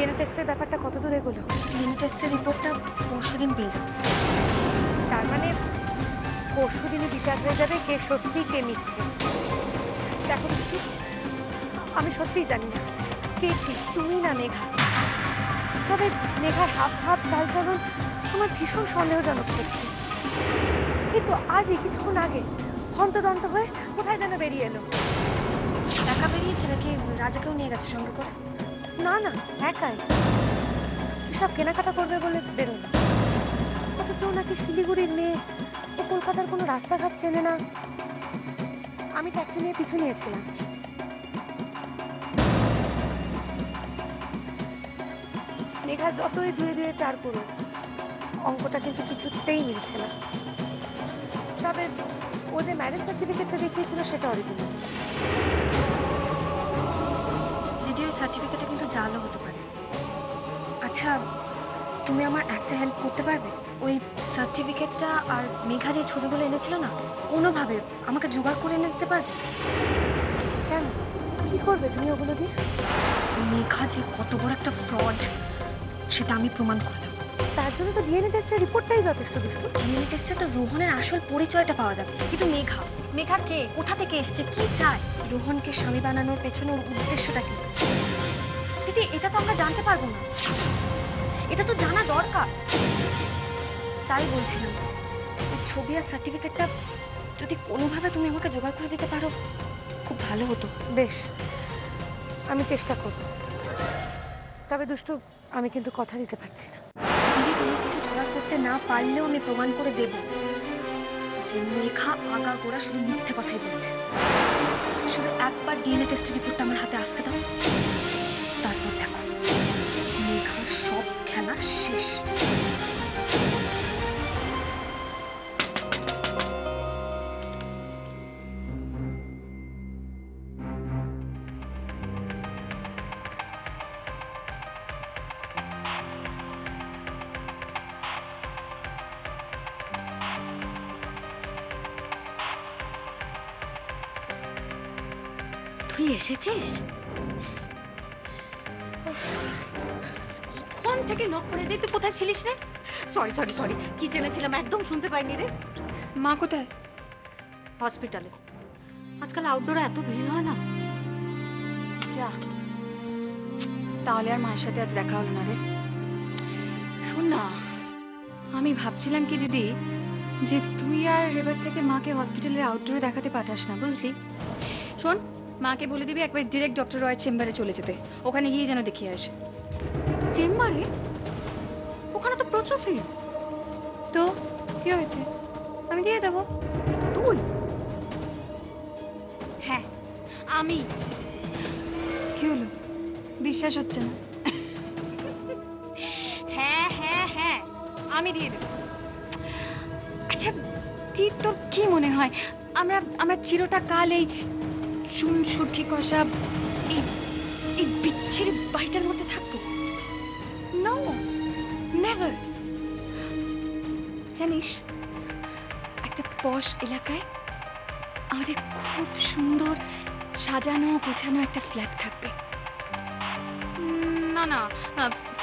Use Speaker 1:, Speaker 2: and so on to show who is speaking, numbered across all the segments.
Speaker 1: DNA টেস্টের ব্যাপারটা কত দূর এগোলো?
Speaker 2: ডিএনএ টেস্টের রিপোর্টটা পরশুদিন পেয়ে যাবে।
Speaker 1: তার মানে পরশুদিনই বিচার হয়ে যাবে কে সত্যি কে মিথ্যে। দেখো দুষ্টু, আমি সত্যিই জানি না কে ঠিক, তুমি না মেঘা। তবে মেঘার হাব ভাব চালচলন আমার ভীষণ সন্দেহজনক হচ্ছে। কিন্তু আজই কিছুক্ষণ আগে হন্তদন্ত হয়ে কোথায় যেন বেরিয়ে এলো।
Speaker 2: একা বেরিয়েছে নাকি রাজাকেও নিয়ে গেছে সঙ্গে করে?
Speaker 1: না না, একাই। কি সব কেনাকাটা করবে বলে বেরোলো, অথচ নাকি শিলিগুড়ির মেয়ে, ও কলকাতার কোনো রাস্তাঘাট চেনে না। আমি ট্যাক্সি নিয়ে পিছু নিয়েছিলাম। মেঘা যতই দুয়ে দুয়ে চার করুক, অঙ্কটা কিন্তু কিছুতেই মিলছে না। তবে ও যে ম্যারেজ সার্টিফিকেটটা দেখিয়েছিল সেটা অরিজিনাল।
Speaker 2: দিদি ওই সার্টিফিকেটটা কিন্তু জালও হতে পারে। আচ্ছা, তুমি আমার একটা হেল্প করতে পারবে? ওই সার্টিফিকেটটা আর মেঘা যে ছবিগুলো এনেছিল না, কোনোভাবে আমাকে জোগাড় করে এনে দিতে পারবে?
Speaker 1: কেন, কি করবে তুমি ওগুলো দিয়ে?
Speaker 2: মেঘা যে কত বড় একটা ফ্রড সেটা আমি প্রমাণ করে দেবো।
Speaker 1: তার জন্য তো ডিএনএ টেস্টের রিপোর্টটাই যথেষ্ট দুষ্টু।
Speaker 2: ডিএনএ টেস্টে তো রোহনের আসল পরিচয়টা পাওয়া যাবে, কিন্তু মেঘা কে, কোথা থেকে এসছে, কি চায়, রোহনকে স্বামী বানানোর পেছনে ওর উদ্দেশ্যটা কি? দিদি, এটা তো আমরা জানতে পারবো না, এটা তো জানা দরকার। তাই বলছিলাম, ওই ছবি আর সার্টিফিকেটটা যদি কোনোভাবে তুমি আমাকে জোগাড় করে দিতে পারো খুব ভালো হতো।
Speaker 1: বেশ, আমি চেষ্টা করব। তবে দুষ্টু, আমি কিন্তু কথা দিতে পারছি না।
Speaker 2: দিদি, তুমি কিছু জোগাড় করতে না পারলেও আমি প্রমাণ করে দেব যে মেঘা আগাগোড়া শুধু মিথ্যে কথাই বলছে। শুধু একবার ডিএনএ টেস্টের রিপোর্টটা আমার হাতে আসতে দাও, তারপর দেখো মেঘার সব খেলা শেষ।
Speaker 3: তুই এসেছিস? কখন থেকে নক করে যাই, তুই কোথায় ছিলিস রে? সরি সরি সরি, কি জেনেছিলাম একদম শুনতে পাইনি রে।
Speaker 2: মা কোথায়?
Speaker 3: হসপিটালে। আজকাল আউটডোরে এত ভিড় হয় না।
Speaker 4: যা, তাহলে আর মায়ের সাথে আজ দেখা হলো না রে। শোন না, আমি ভাবছিলাম কি দিদি, যে তুই আর এবার থেকে মাকে হসপিটালের আউটডোরে দেখাতে পাঠাস না, বুঝলি? শোন, মাকে বলে দিবি একবার ডিরেক্ট ডক্টর রয়ের চেম্বারে চলে যেতে, ওখানে গিয়ে যেন দেখিয়ে আসে।
Speaker 3: চেম্বারে? ওখানে তো প্রচুর ফিস।
Speaker 4: তো কি হয়েছে, আমি দিয়ে দেবো।
Speaker 3: তুই?
Speaker 4: হ্যাঁ আমি। কি হলো, বিশ্বাস হচ্ছে না? হ্যাঁ হ্যাঁ হ্যাঁ, আমি দিয়ে দেবো। আচ্ছা তোর কি মনে হয় আমরা আমরা চিরটা কাল এই চুন সুরকি কষা এই বিচ্ছিরি বাড়িটার মধ্যে থাকবো? No, never. জানিস, একটা পশ এলাকায় আমাদের খুব সুন্দর সাজানো গোছানো একটা ফ্ল্যাট থাকবে। না না,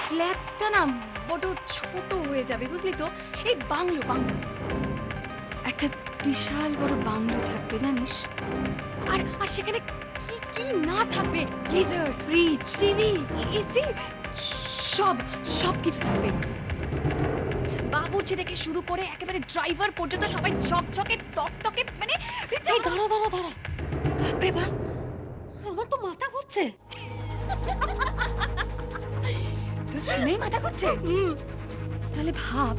Speaker 4: ফ্ল্যাটটা না বড় ছোট হয়ে যাবে, বুঝলি তো? এই বাংলো একটা বিশাল বড় বাংলো থাকবে, জানিস? আর আর সেখানে কি কি না থাকবে, গিজার, ফ্রিজ, টিভি, এসি, সব সব কিছু থাকবে। বাবুর্চি থেকে শুরু করে একেবারে ড্রাইভার পর্যন্ত সবাই ঝকঝকে তকতকে, মানে
Speaker 3: এই দাঁড়া দাঁড়া দাঁড়া, বাপরে বাপ, আমার তো মাথা ঘুরছে।
Speaker 4: তো শুনেই মাথা ঘুরছে? তাহলে ভাব,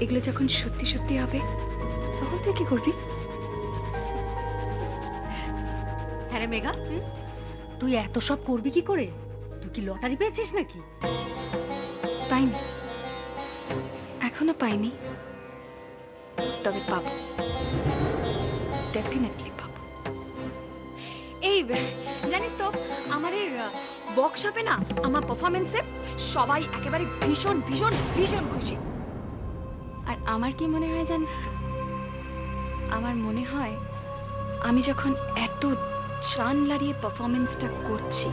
Speaker 4: এগুলো যখন সত্যি সত্যি হবে তখন তুই কি করবি?
Speaker 3: হ্যাঁ রে মেঘা, তুই এত সব করবি কি করে? তুই কি লটারি পেয়েছিস নাকি?
Speaker 4: পাইনি, এখনো পাইনি, তবে পাবো, ডেফিনেটলি পাবো। এই জানিস তো, আমাদের ওয়ার্কশপে না আমার পারফরমেন্সে সবাই একেবারে ভীষণ ভীষণ ভীষণ খুশি। আর আমার কি মনে হয় জানিস তো, আমার মনে হয় আমি যখন এত জান লাড়িয়ে পারফরমেন্সটা করছি,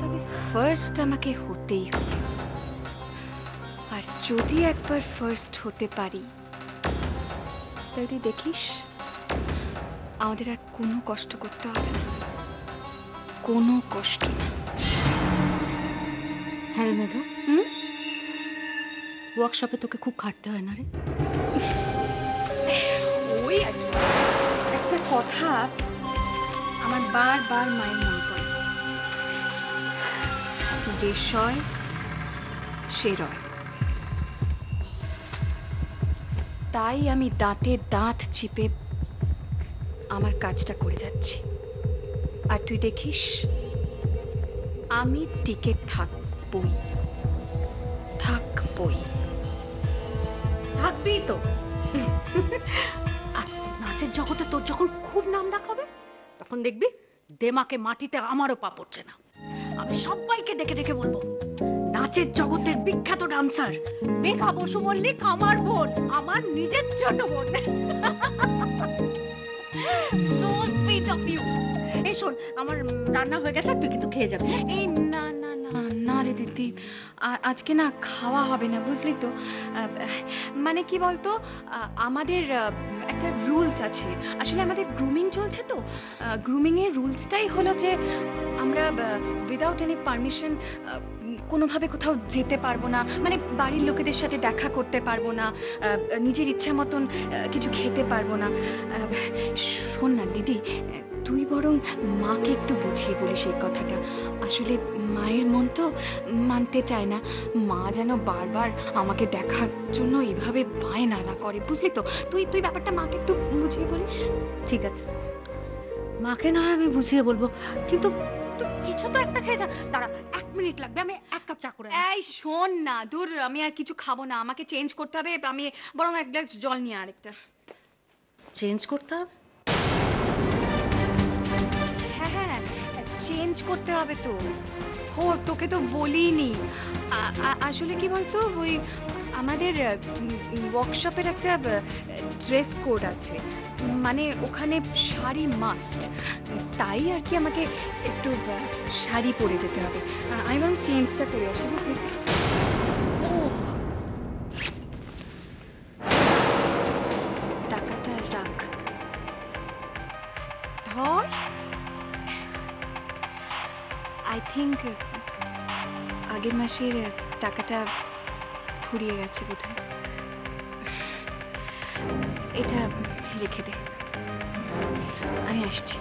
Speaker 4: তবে ফার্স্ট আমাকে হতেই হবে। আর যদি একবার ফার্স্ট হতে পারি, তাহলে দেখিস আমাদের আর কোনো কষ্ট করতে হবে না, কোনো কষ্ট না।
Speaker 3: হ্যাঁ রে মেঘা, ওয়ার্কশপে তোকে খুব খাটতে হয় না রে?
Speaker 4: ওই আর কি। একটা কথা আমার বারবার মায়ের মনে পড়ে, যে সয় সে রয়। তাই আমি দাঁতে দাঁত চিপে আমার কাজটা করে যাচ্ছি। আর তুই দেখিস আমি টিকে থাকবই, থাকবই।
Speaker 3: থাকবেই তো। আর নাচের জগতে তোর যখন খুব নাম ডাক হবে, তখন দেখবি দেমাকে মাটিতে আমারও পা পড়ছে না। আমি সবাইকে ডেকে ডেকে বলবো, নাচের জগতের বিখ্যাত ডান্সার মেঘা বসু মল্লিক আমার বোন, আমার নিজের ছোট বোন।
Speaker 4: So sweet of you.
Speaker 3: এই শোন, আমার রান্না হয়ে গেছে, তুই কিন্তু খেয়ে যাবি।
Speaker 4: এই না না না না রে দিদি, আজকে না খাওয়া হবে না, বুঝলি তো। মানে কি বলতো, আমাদের একটা রুলস আছে। আসলে আমাদের গ্রুমিং চলছে তো, গ্রুমিংয়ের রুলসটাই হলো যে আমরা উইদাউট এনি পারমিশন কোনোভাবে কোথাও যেতে পারবো না, মানে বাড়ির লোকেদের সাথে দেখা করতে পারবো না, নিজের ইচ্ছা মতন কিছু খেতে পারবো না। শোন না দিদি, তুই বরং মাকে একটু বুঝিয়ে বলিস এই কথাটা। আসলে মায়ের মন তো মানতে চায় না, মা যেন বারবার আমাকে দেখার জন্য এইভাবে বায়না না করে, বুঝলি তো। তুই ব্যাপারটা মাকে একটু বুঝিয়ে বলিস।
Speaker 3: ঠিক আছে, মাকে না হয় আমি বুঝিয়ে বলবো, কিন্তু তুই কিছু তো একটা খেয়ে যা। তারা 1 মিনিট লাগবে, আমি 1 কাপ চা করে আনি।
Speaker 4: এই শোন না, দূর, আমি আর কিছু খাবো না, আমাকে চেঞ্জ করতে হবে। আমি বরং 1 গ্লাস জল নিয়ে আরেকটা।
Speaker 3: চেঞ্জ করতে হবে?
Speaker 4: হ্যাঁ হ্যাঁ, চেঞ্জ করতে হবে তো। ও তোকে তো বলিনি। আসলে কি বলতো, ওই আমাদের ওয়ার্কশপের একটা ড্রেস কোড আছে, মানে ওখানে শাড়ি মাস্ট। তাই আর কি আমাকে একটু শাড়ি পরে যেতে হবে। আমি বরং চেঞ্জটা করে আসি, বুঝলি। টাকাটা রাখ, ধর। আই থিঙ্ক আগের মাসের টাকাটা ফুরিয়ে গেছে বোধহয়। এটা রেখে দে, আমি আসছি।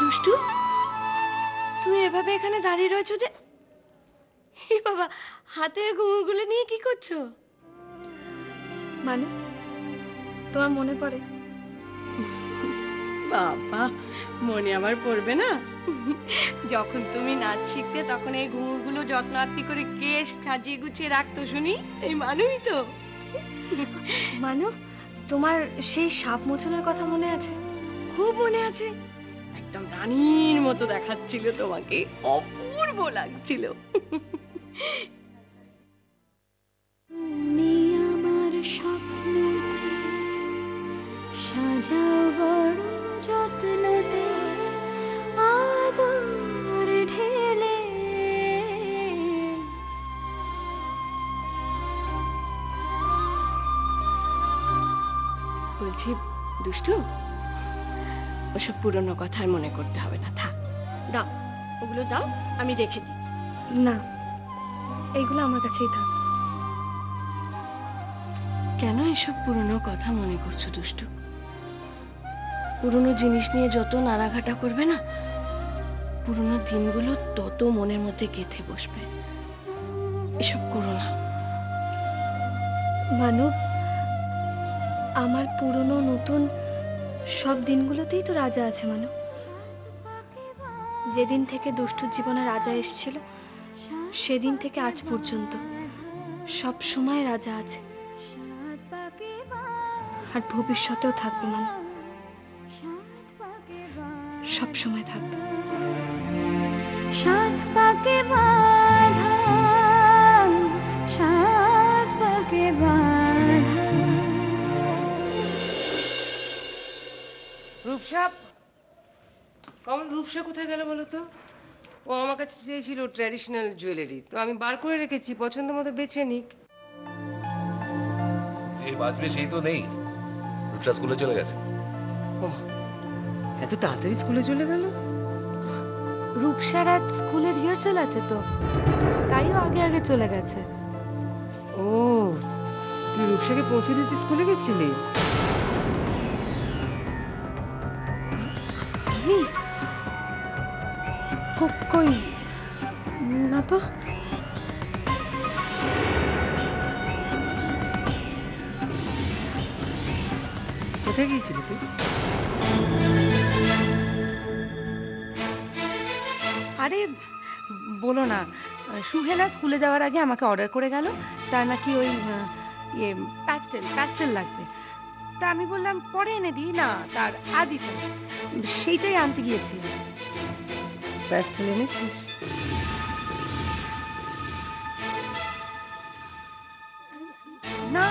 Speaker 1: দুষ্টু, তুমি এভাবে এখানে দাঁড়িয়ে রয়েছো যে? হে বাবা, হাতে ঘুঙুরগুলো নিয়ে কি করছো?
Speaker 2: মানু, তোমার মনে পড়ে?
Speaker 1: বাবা, মনে আমার পড়বে না? যখন তুমি নাচ শিখতে তখন এই ঘুঙুরগুলো যত্ন আত্তি করে কে সাজিয়ে গুছিয়ে রাখতো শুনি? এই মানুই তো।
Speaker 2: মানু, তোমার সেই সাপ মোচনের কথা মনে আছে?
Speaker 1: খুব মনে আছে, একদম রানীর মতো দেখাচ্ছিল তোমাকে, অপূর্ব লাগছিল।
Speaker 5: তুমি আমার স্বপ্নতে সাজাও বড় যত্নতে আদর ঢেলে।
Speaker 1: বলছি দুষ্টু, ওসব পুরনো কথা আর মনে করতে হবে না, থাক। দাও, ওগুলো দাও, আমি রেখে দিই।
Speaker 2: না, এইগুলো আমার কাছেই থাক।
Speaker 1: কেন এসব পুরনো কথা মনে করছো দুষ্টু? পুরনো জিনিস নিয়ে যত নাড়াঘাটা করবে না, পুরনো দিনগুলো তত মনের মধ্যে গেঁথে বসবে। এসব করো না।
Speaker 2: মানব, আমার পুরনো নতুন সব দিনগুলোতেই তো রাজা আছে মানব। যেদিন থেকে দুষ্টুর জীবনে রাজা এসেছিল সেদিন থেকে আজ পর্যন্ত সব সময় রাজা আছে, আর ভবিষ্যতেও থাকবে মানব, সব সময় থাকবে।
Speaker 5: সাত পাকে বাঁধা, সাত পাকে বাঁধা।
Speaker 6: রূপসা, কমল রূপসা কোথায় গেল বলো তো? ও আমার কাছে চেয়েছিল ট্র্যাডিশনাল জুয়েলারি, তো আমি বার করে রেখেছি, পছন্দ মতো বেছে নিক।
Speaker 7: যে বাজবে সেই তো নেই, রূপসা স্কুলে চলে গেছে।
Speaker 6: ও এত তাড়াতাড়ি স্কুলে চলে গেল?
Speaker 1: রূপসার আজ স্কুলে রিহার্সেল আছে তো, তাইও আগে আগে চলে গেছে।
Speaker 6: ও তুই রূপসাকে পৌঁছে দিতে স্কুলে গেছিলি?
Speaker 1: কই না তো।
Speaker 6: কোথায় গিয়েছিলি তুই?
Speaker 1: আরে বলো না, সুহেনা স্কুলে যাওয়ার আগে আমাকে অর্ডার করে গেল, তার নাকি ওই প্যাস্টেল লাগবে। তা আমি বললাম পরে এনে দিই না, তার আজই তো, সেইটাই আনতে গিয়েছি।
Speaker 6: প্যাস্টেল এনেছিস?
Speaker 1: না,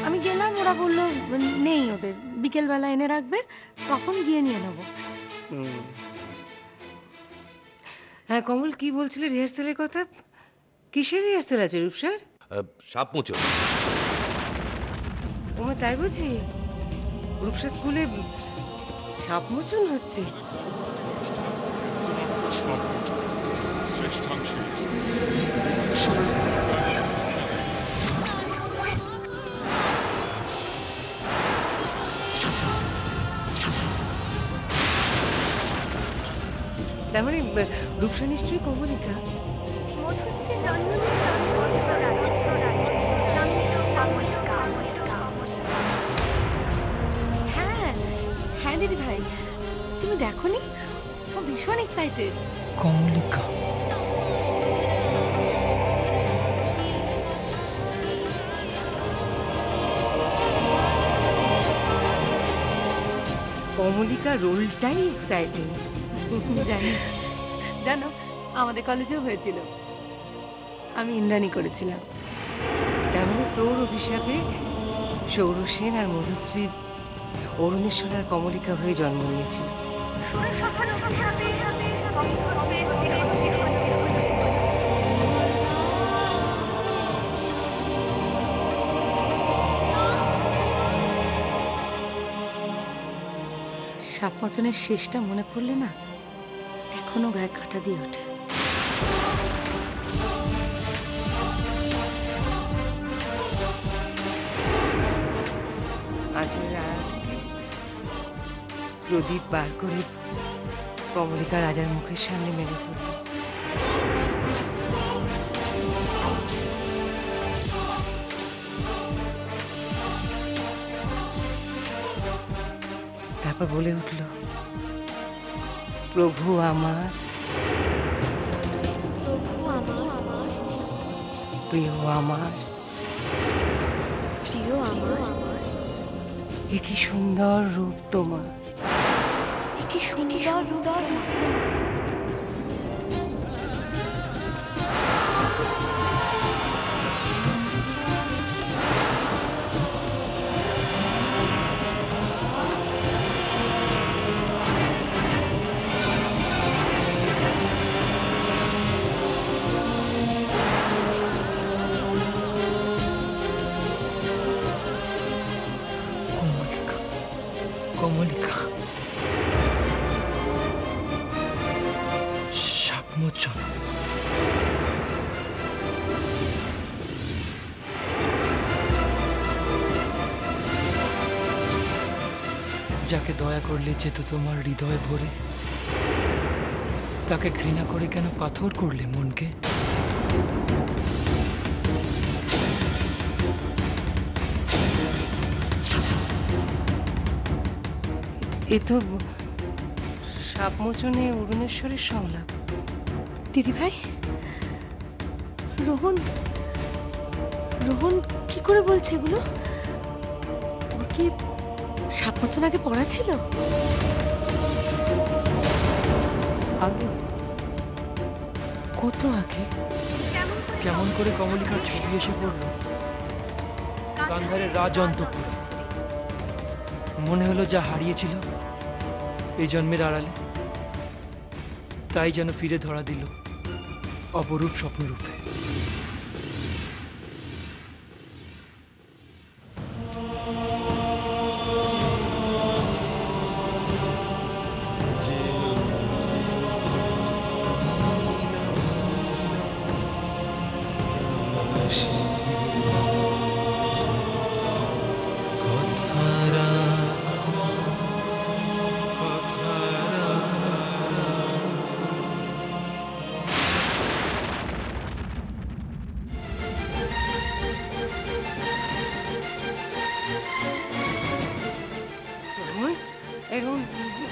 Speaker 1: আমি গেলাম, ওরা বললো নেই, ওদের বিকেলবেলা এনে রাখবে, তখন গিয়ে নিয়ে নেবো।
Speaker 6: হ্যাঁ কমল, কি বলছিলে রিহার্সেলের কথা? কিসের রিহার্সেল আছে রূপসার?
Speaker 7: সাপ মুচো।
Speaker 6: ওমা তাই বুঝি? রূপসা স্কুলে সাপ মোচন হচ্ছে? তার মানে রূপসা নিশ্চয়ই কমলিকা।
Speaker 2: মধুশ্রী জন্মশ্রী জন্মরাজ
Speaker 1: হ্যাঁ হ্যাঁ দিদি ভাই, তুমি দেখোনি? ও ভীষণ এক্সাইটেড।
Speaker 8: কমলিকা,
Speaker 6: কমলিকা রোলটাই এক্সাইটিং।
Speaker 1: জানি, জানো আমাদের কলেজেও হয়েছিল, আমি ইন্দ্রাণী করেছিলাম।
Speaker 6: তার মানে তোর অভিশাপে সৌরসেন আর মধুশ্রী অরুণেশ্বর আর কমলিকা হয়ে জন্ম নিয়েছিল।
Speaker 1: সাপ মোচনের শেষটা মনে পড়লে না এখনো গায়ে কাঁটা দিয়ে ওঠে।
Speaker 6: আজকের প্রদীপ বার করে কমলিকা রাজার মুখের সামনে মেলে ধরল। তারপর বলে উঠল, প্রভু আমার,
Speaker 2: প্রভু আমার,
Speaker 6: প্রিয় আমার,
Speaker 2: প্রিয় আমার,
Speaker 6: এ কি সুন্দর রূপ তোমার,
Speaker 2: এ কি সুন্দর রূপ তোমার।
Speaker 8: কমলিকা, কমলিকা, সাপ মোচন। যাকে দয়া করলে যেত তোমার হৃদয় ভরে, তাকে ঘৃণা করে কেন পাথর করলে মনকে?
Speaker 6: এ তো সাপমোচনে অরুণেশ্বরের সংলাপ।
Speaker 3: দিদি ভাই, রোহন রোহন কি করে বলছে এগুলো? ওর কি সাত বছর আগে পড়া ছিল?
Speaker 6: আগে? কত আগে?
Speaker 8: কেমন করে কমলিকার ছবি এসে পড়লো গান্ধারের রাজ অন্তঃপুরে। মনে হলো যা হারিয়েছিল এই জন্মের আড়ালে, তাই যেন ফিরে ধরা দিল অপরূপ স্বপ্নরূপে।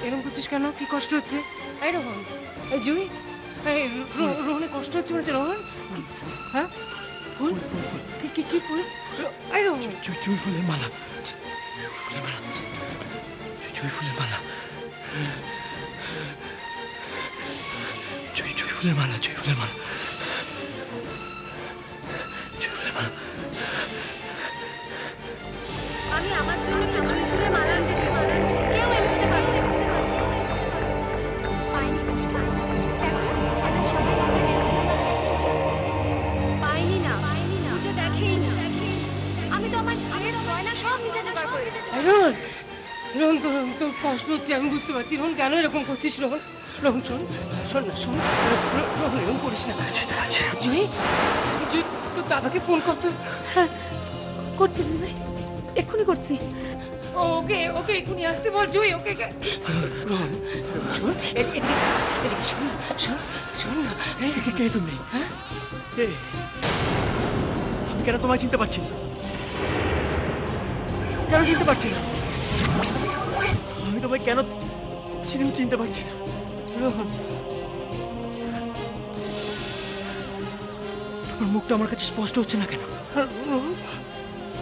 Speaker 6: এরকম করছিস কেন? কি কষ্ট হচ্ছে? এই রোহন, এই জুই, এই রোহনের কষ্ট হচ্ছে বলছে। রোহন, হ্যাঁ ফুল? কি ফুল? এই রোহন,
Speaker 8: জুঁই ফুলের মালা, জুঁই ফুলের মালা, জুঁই ফুলের মালা, জুঁই ফুলের মালা, জুঁই ফুলের মালা।
Speaker 2: আমি আমার জন্য একটা জুঁই ফুলের মালা আনতে গেছি, কেউ এনে দিতে পারবে না। পাইনি না, খুঁজে দেখেই না। আমি তো আমার বিয়ের গয়না সব নিজে জোগাড় করে রেখেছি।
Speaker 6: রোহন, রোহন তোর কষ্ট হচ্ছে আমি বুঝতে পারছি। রোহন কেন এরকম করছিস? রোহন, রোহন শোন না, শোন। রোহন এরকম করিস না। জুই, জুই তোর দাদাকে ফোন করতো।
Speaker 3: হ্যাঁ করছি দিদি ভাই, এক্ষুনি করছি।
Speaker 6: ওকে এক্ষুনি আসতে বল জুই। ওকে রোহন, শোন, এদিকে শোন না।
Speaker 8: কে তুমি? হ্যাঁ, আমি কেন তোমায় চিনতে পারছি না? কেন চিনতে পারছি না? আমি তোমায় কেন চিনতে পারছি না?
Speaker 6: রোহন,
Speaker 8: তোমার মুখটা আমার কাছে স্পষ্ট হচ্ছে না কেন?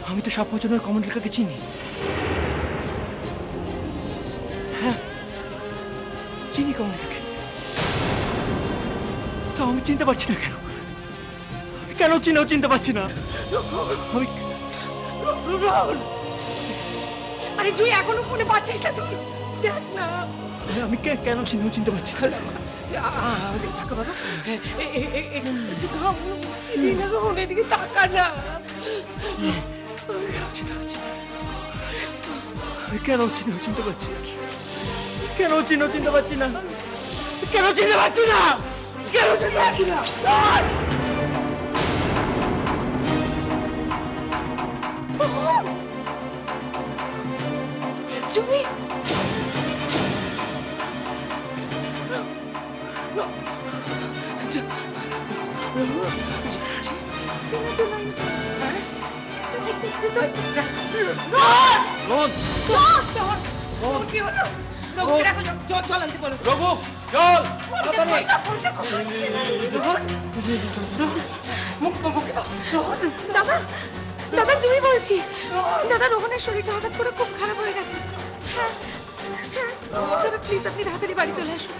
Speaker 8: আমি তো সাপমোচনের কমলিকাকে চিনি। হ্যাঁ, চিনি কমলিকাকে, তো আমি চিনতে পারছি না কেন? আমি কেন চিনতে পারছি না? আমি
Speaker 3: রোহন, আরে জুই এখনো ফোনে পাচ্ছিস না তুই? দেখ না।
Speaker 8: আমি কেন চিনতে পারছি না?
Speaker 6: থাকো বাবা, রোহন এদিকে তাকা না।
Speaker 8: আমি কেন চিনতে পারছি না? কেন চিনতে পারছি না? কেন চিনতে পারছি না? কেন চিনতে পারছি না?
Speaker 6: জুই, জল আনতে বলো।
Speaker 7: রঘু, জল!
Speaker 3: দাদা জুই বলছি। দাদা রোহনের শরীরটা হঠাৎ করে খুব খারাপ হয়ে গেছে। হ্যাঁ দাদা প্লিজ আপনি তাড়াতাড়ি বাড়ি চলে আসুন।